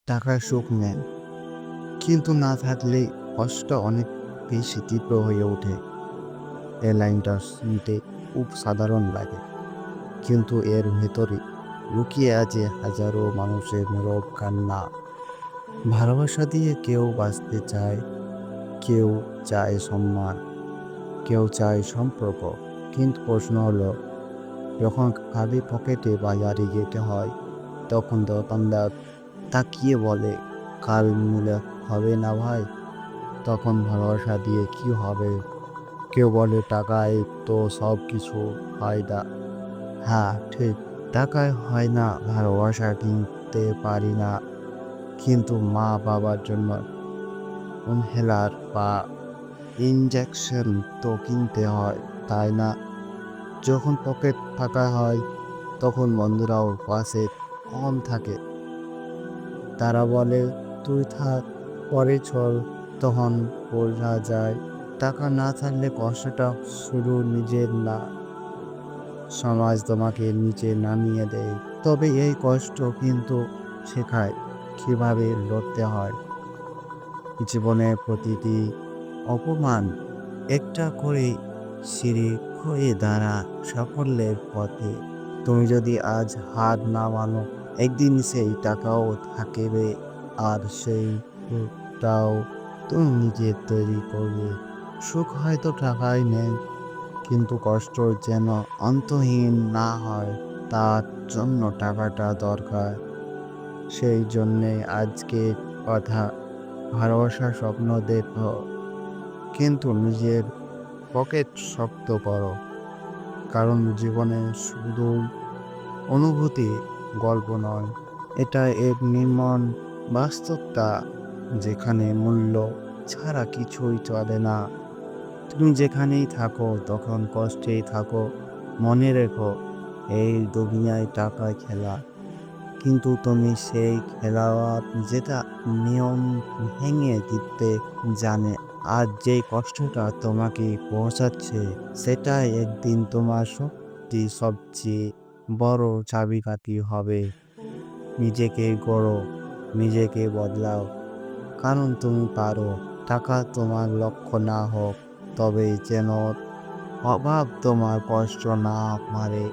টাকায় সুখ নেয়, কিন্তু না থাকলে কষ্ট অনেক বেশি তীব্র হয়ে ওঠে। এই লাইনটা শুনতে খুব সাধারণ লাগে, কিন্তু এর ভেতরে লুকিয়ে আছে হাজারো মানুষের নীরব কান্না। ভালোবাসা দিয়ে কেউ বাঁচতে চায়, কেউ চায় সম্মান, কেউ চায় সম্পর্ক। কিন্তু প্রশ্ন হলো, যখন খালি পকেটে বাজারে যেতে হয়, তখন দোকানদার তাকিয়ে বলে, কাল মূল্য হবে না ভাই। তখন ভালোবাসা দিয়ে কি হবে? কেউ বলে, টাকায় তো সব কিছু হয় না। হ্যাঁ ঠিক, টাকায় হয় না ভালোবাসা, কিনতে পারি না, কিন্তু মা বাবার জন্য ইনহেলার বা ইনজেকশন তো কিনতে হয়, তাই না? যখন পকেট ফাঁকা হয়, তখন বন্ধুরাও পাশে কম থাকে। তারা বলে, তুই থাক, পরে চল। তখন বোঝা যায়, টাকা না থাকলে কষ্টটা শুধু নিজের না, সমাজ তোমাকে নিচে নামিয়ে দেয়। তবে এই কষ্ট কিন্তু শেখায় কিভাবে লড়তে হয়। জীবনের প্রতিটি অপমান একটা করে সিঁড়ি হয়ে দাঁড়া সাফল্যের পথে। তুমি যদি আজ হার না মানো, একদিন সেই টাকাও থাকবে, আর সেই সুখটাও তুমি নিজে তৈরি করবে। সুখ হয়তো টাকায় নেই, কিন্তু কষ্ট যেন অন্তহীন না হয়, তার জন্য টাকাটা দরকার। সেই জন্যে আজকে কথা, ভালোবাসার স্বপ্ন দেখো, কিন্তু নিজের পকেট শক্ত করো। কারণ জীবনে শুধু অনুভূতি গল্প নয়, এটা এক নির্মম বাস্তবতা, যেখানে মূল্য ছাড়া কিছুই চলে না। তুমি যেখানেই থাকো তখন কষ্টেই থাকো। মনে রেখো, এই দুনিয়ায় টাকা খেলা, কিন্তু তুমি সেই খেলোয়াড় যেটা নিয়ম ভেঙে দিতে জানে। আর যেই কষ্টটা তোমাকে পৌঁছাচ্ছে, সেটাই একদিন তোমার সবচেয়ে বড় চাবিকাঠি হবে। নিজেকে গড়ো, নিজেকে বদলাও, কারণ তুমি পারো। টাকা তোমার লক্ষ্য না হোক, তবে যেন অভাব তোমার কষ্ট না মারে।